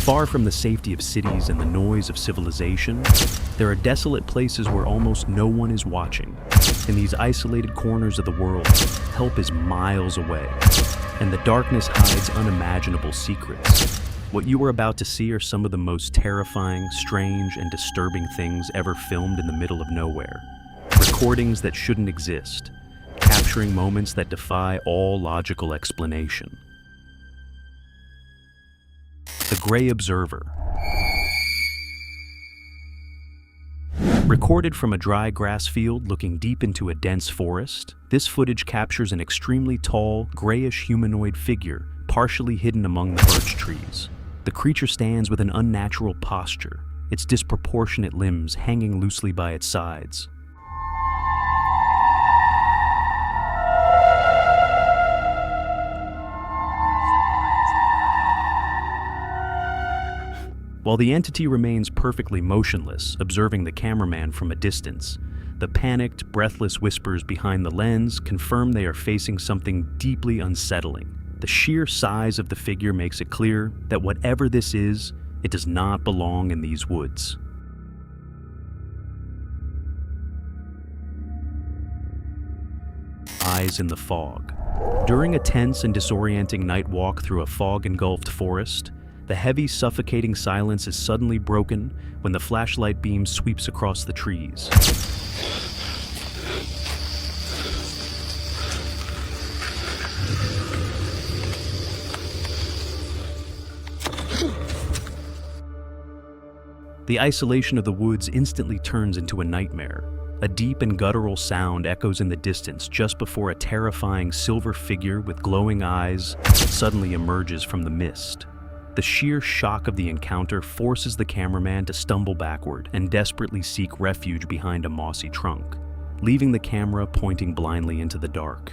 Far from the safety of cities and the noise of civilization, there are desolate places where almost no one is watching. In these isolated corners of the world, help is miles away, and the darkness hides unimaginable secrets. What you are about to see are some of the most terrifying, strange, and disturbing things ever filmed in the middle of nowhere. Recordings that shouldn't exist, capturing moments that defy all logical explanation. The Gray Observer. Recorded from a dry grass field looking deep into a dense forest, this footage captures an extremely tall, grayish humanoid figure partially hidden among the birch trees. The creature stands with an unnatural posture, its disproportionate limbs hanging loosely by its sides. While the entity remains perfectly motionless, observing the cameraman from a distance, the panicked, breathless whispers behind the lens confirm they are facing something deeply unsettling. The sheer size of the figure makes it clear that whatever this is, it does not belong in these woods. Eyes in the fog. During a tense and disorienting night walk through a fog-engulfed forest, the heavy, suffocating silence is suddenly broken when the flashlight beam sweeps across the trees. The isolation of the woods instantly turns into a nightmare. A deep and guttural sound echoes in the distance just before a terrifying silver figure with glowing eyes suddenly emerges from the mist. The sheer shock of the encounter forces the cameraman to stumble backward and desperately seek refuge behind a mossy trunk, leaving the camera pointing blindly into the dark.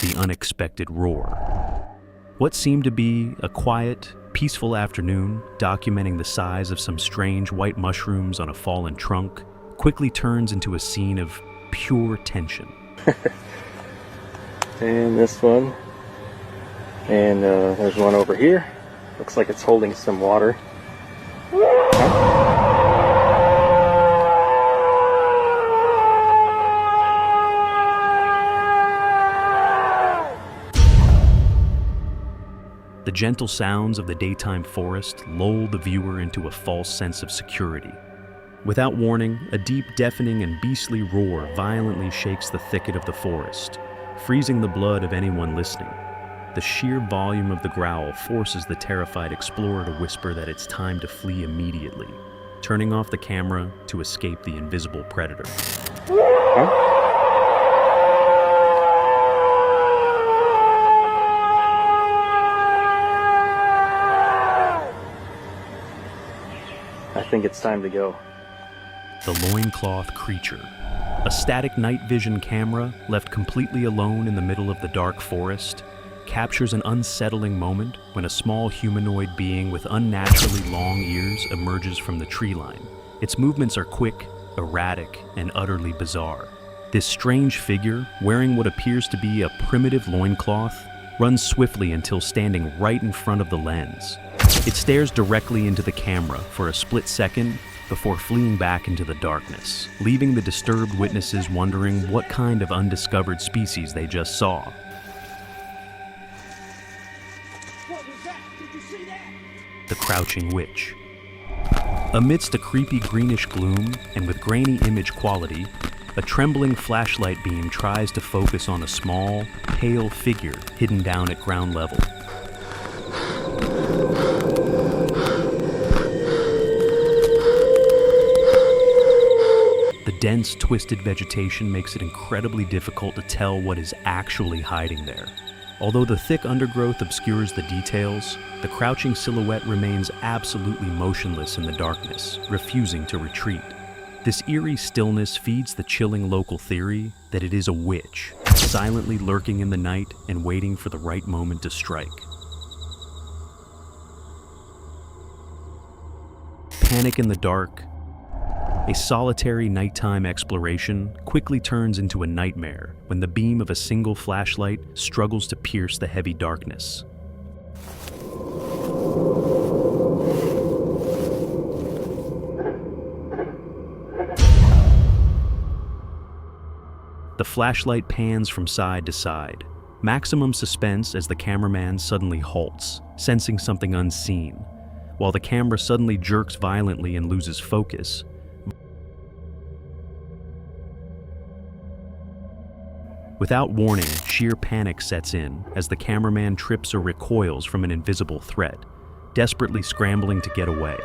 The unexpected roar. What seemed to be a quiet, peaceful afternoon, documenting the size of some strange white mushrooms on a fallen trunk, quickly turns into a scene of pure tension. And this one. And there's one over here. Looks like it's holding some water. The gentle sounds of the daytime forest lull the viewer into a false sense of security. Without warning, a deep, deafening, and beastly roar violently shakes the thicket of the forest, freezing the blood of anyone listening. The sheer volume of the growl forces the terrified explorer to whisper that it's time to flee immediately, turning off the camera to escape the invisible predator. I think it's time to go. The loincloth creature. A static night vision camera, left completely alone in the middle of the dark forest, captures an unsettling moment when a small humanoid being with unnaturally long ears emerges from the tree line. Its movements are quick, erratic, and utterly bizarre. This strange figure, wearing what appears to be a primitive loincloth, runs swiftly until standing right in front of the lens. It stares directly into the camera for a split second before fleeing back into the darkness, leaving the disturbed witnesses wondering what kind of undiscovered species they just saw. What was that? Did you see that? The Crouching Witch. Amidst a creepy greenish gloom and with grainy image quality, a trembling flashlight beam tries to focus on a small, pale figure hidden down at ground level. The dense, twisted vegetation makes it incredibly difficult to tell what is actually hiding there. Although the thick undergrowth obscures the details, the crouching silhouette remains absolutely motionless in the darkness, refusing to retreat. This eerie stillness feeds the chilling local theory that it is a witch, silently lurking in the night and waiting for the right moment to strike. Panic in the dark, A solitary nighttime exploration quickly turns into a nightmare when the beam of a single flashlight struggles to pierce the heavy darkness. The flashlight pans from side to side. Maximum suspense as the cameraman suddenly halts, sensing something unseen, while the camera suddenly jerks violently and loses focus. Without warning, sheer panic sets in as the cameraman trips or recoils from an invisible threat, desperately scrambling to get away.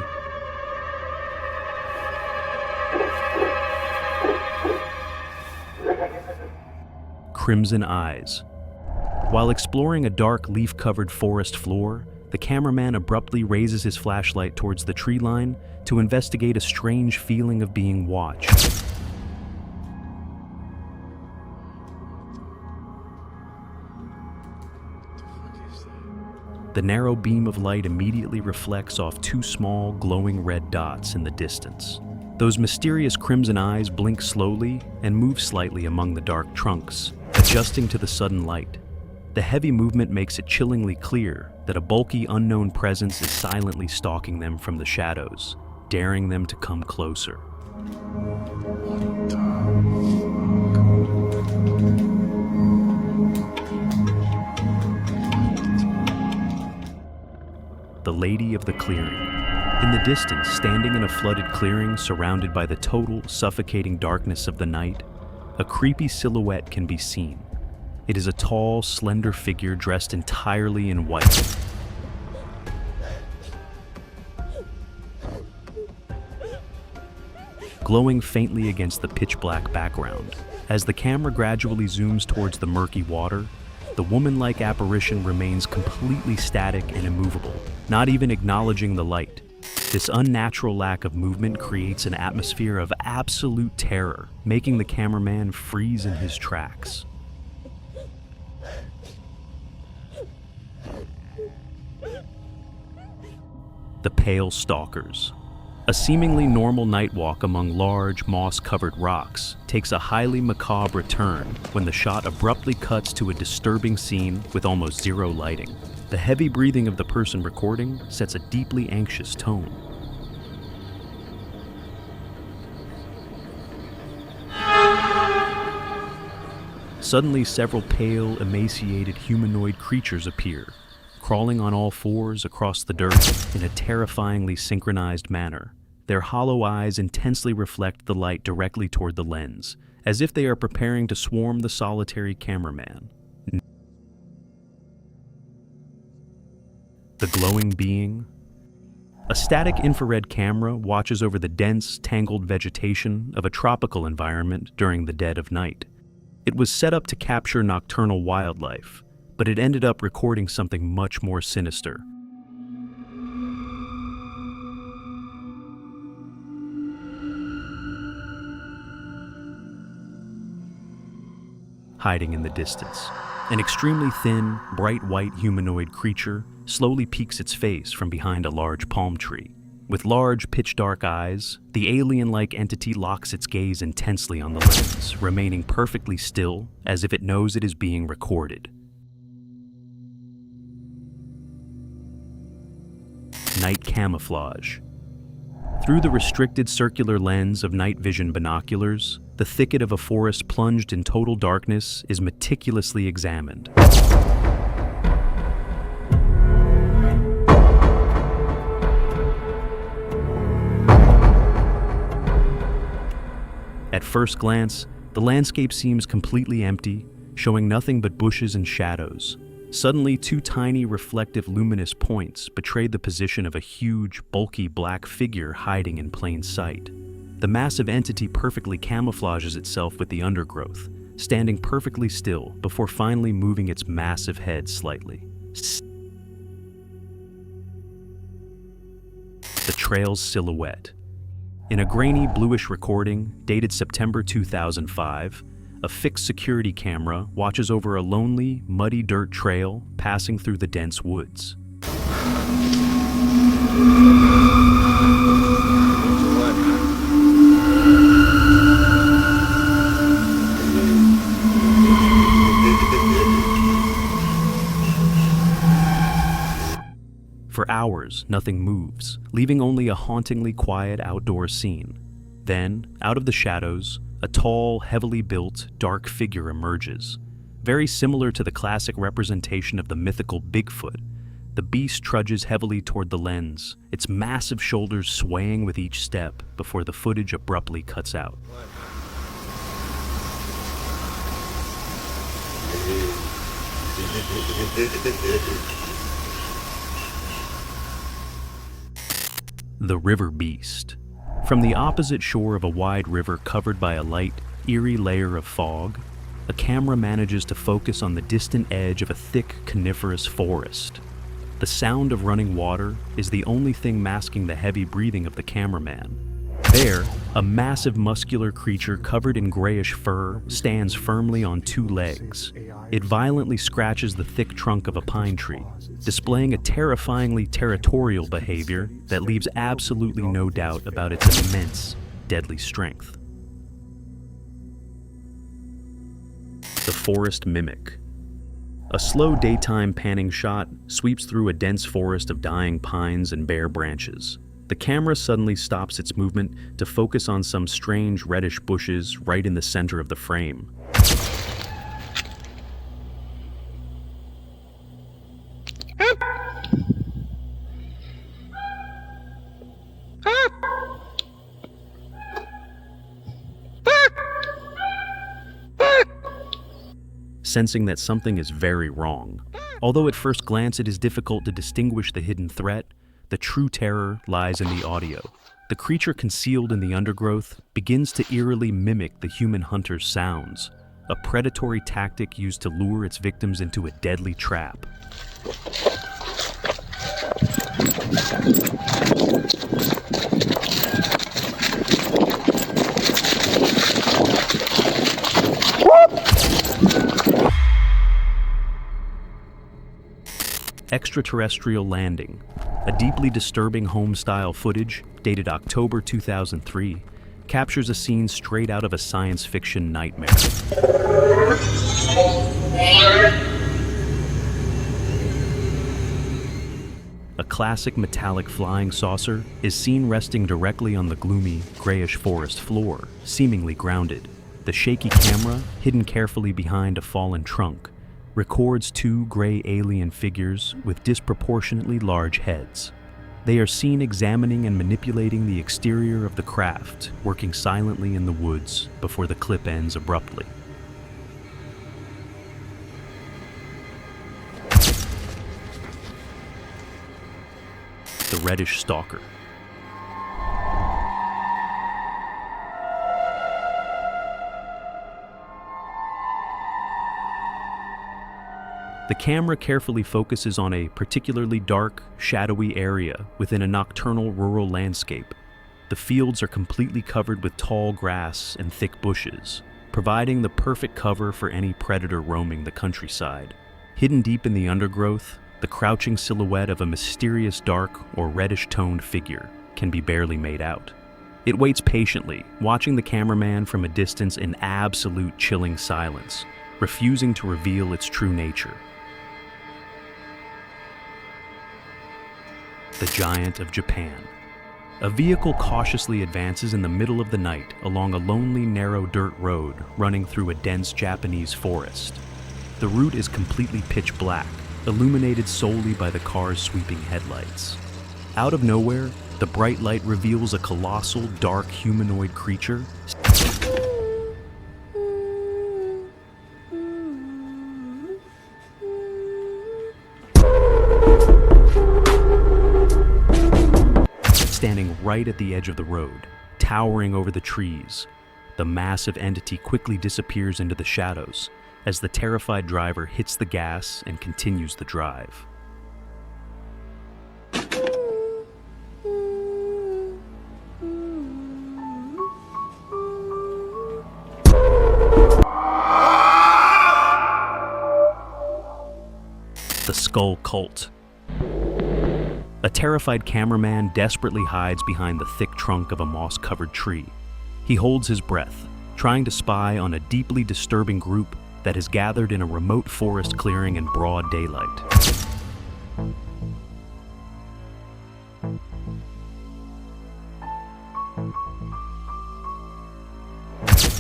Crimson eyes. While exploring a dark leaf-covered forest floor, the cameraman abruptly raises his flashlight towards the tree line to investigate a strange feeling of being watched. The narrow beam of light immediately reflects off two small, glowing red dots in the distance. Those mysterious crimson eyes blink slowly and move slightly among the dark trunks, adjusting to the sudden light. The heavy movement makes it chillingly clear that a bulky, unknown presence is silently stalking them from the shadows, daring them to come closer. The Lady of the Clearing. In the distance, standing in a flooded clearing surrounded by the total, suffocating darkness of the night, a creepy silhouette can be seen. It is a tall, slender figure dressed entirely in white. Glowing faintly against the pitch-black background. As the camera gradually zooms towards the murky water, the woman-like apparition remains completely static and immovable, not even acknowledging the light. This unnatural lack of movement creates an atmosphere of absolute terror, making the cameraman freeze in his tracks. The Pale Stalkers. A seemingly normal night walk among large, moss-covered rocks takes a highly macabre turn when the shot abruptly cuts to a disturbing scene with almost zero lighting. The heavy breathing of the person recording sets a deeply anxious tone. Suddenly, several pale, emaciated humanoid creatures appear, crawling on all fours across the dirt in a terrifyingly synchronized manner. Their hollow eyes intensely reflect the light directly toward the lens, as if they are preparing to swarm the solitary cameraman. The Glowing Being. A static infrared camera watches over the dense, tangled vegetation of a tropical environment during the dead of night. It was set up to capture nocturnal wildlife, but it ended up recording something much more sinister. Hiding in the distance, an extremely thin, bright white humanoid creature slowly peeks its face from behind a large palm tree. With large, pitch-dark eyes, the alien-like entity locks its gaze intensely on the lens, remaining perfectly still, as if it knows it is being recorded. Night camouflage. Through the restricted circular lens of night vision binoculars, the thicket of a forest plunged in total darkness is meticulously examined. At first glance, the landscape seems completely empty, showing nothing but bushes and shadows. Suddenly, two tiny, reflective, luminous points betray the position of a huge, bulky black figure hiding in plain sight. The massive entity perfectly camouflages itself with the undergrowth, standing perfectly still before finally moving its massive head slightly. The trail's silhouette. In a grainy, bluish recording dated September 2005, a fixed security camera watches over a lonely, muddy dirt trail passing through the dense woods. nothing moves, leaving only a hauntingly quiet outdoor scene. Then, out of the shadows, a tall, heavily built, dark figure emerges. Very similar to the classic representation of the mythical Bigfoot, the beast trudges heavily toward the lens, its massive shoulders swaying with each step before the footage abruptly cuts out. The River Beast. From the opposite shore of a wide river covered by a light, eerie layer of fog, a camera manages to focus on the distant edge of a thick coniferous forest. The sound of running water is the only thing masking the heavy breathing of the cameraman. There, a massive muscular creature covered in grayish fur stands firmly on two legs. It violently scratches the thick trunk of a pine tree, displaying a terrifyingly territorial behavior that leaves absolutely no doubt about its immense, deadly strength. The Forest Mimic. A slow daytime panning shot sweeps through a dense forest of dying pines and bare branches. The camera suddenly stops its movement to focus on some strange reddish bushes right in the center of the frame. Sensing that something is very wrong. Although at first glance it is difficult to distinguish the hidden threat, the true terror lies in the audio. The creature concealed in the undergrowth begins to eerily mimic the human hunter's sounds, a predatory tactic used to lure its victims into a deadly trap. Extraterrestrial Landing, a deeply disturbing home-style footage dated October 2003, captures a scene straight out of a science fiction nightmare. A classic metallic flying saucer is seen resting directly on the gloomy, grayish forest floor, seemingly grounded. The shaky camera, hidden carefully behind a fallen trunk, records two gray alien figures with disproportionately large heads. They are seen examining and manipulating the exterior of the craft, working silently in the woods before the clip ends abruptly. The Reddish Stalker. The camera carefully focuses on a particularly dark, shadowy area within a nocturnal rural landscape. The fields are completely covered with tall grass and thick bushes, providing the perfect cover for any predator roaming the countryside. Hidden deep in the undergrowth, the crouching silhouette of a mysterious dark or reddish-toned figure can be barely made out. It waits patiently, watching the cameraman from a distance in absolute chilling silence, refusing to reveal its true nature. The Giant of Japan. A vehicle cautiously advances in the middle of the night along a lonely, narrow dirt road running through a dense Japanese forest. The route is completely pitch black, illuminated solely by the car's sweeping headlights. Out of nowhere, the bright light reveals a colossal, dark humanoid creature standing right at the edge of the road, towering over the trees. The massive entity quickly disappears into the shadows as the terrified driver hits the gas and continues the drive. The Skull Cult. A terrified cameraman desperately hides behind the thick trunk of a moss-covered tree. He holds his breath, trying to spy on a deeply disturbing group that has gathered in a remote forest clearing in broad daylight.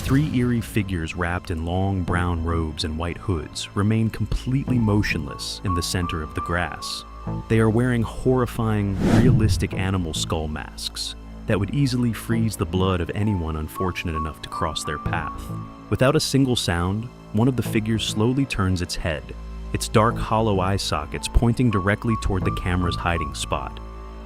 Three eerie figures wrapped in long brown robes and white hoods remain completely motionless in the center of the grass. They are wearing horrifying, realistic animal skull masks that would easily freeze the blood of anyone unfortunate enough to cross their path. Without a single sound, one of the figures slowly turns its head, its dark hollow eye sockets pointing directly toward the camera's hiding spot.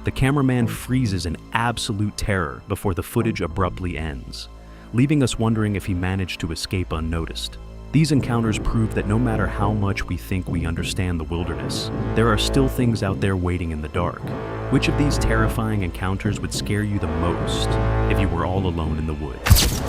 The cameraman freezes in absolute terror before the footage abruptly ends, leaving us wondering if he managed to escape unnoticed. These encounters prove that no matter how much we think we understand the wilderness, there are still things out there waiting in the dark. Which of these terrifying encounters would scare you the most if you were all alone in the woods?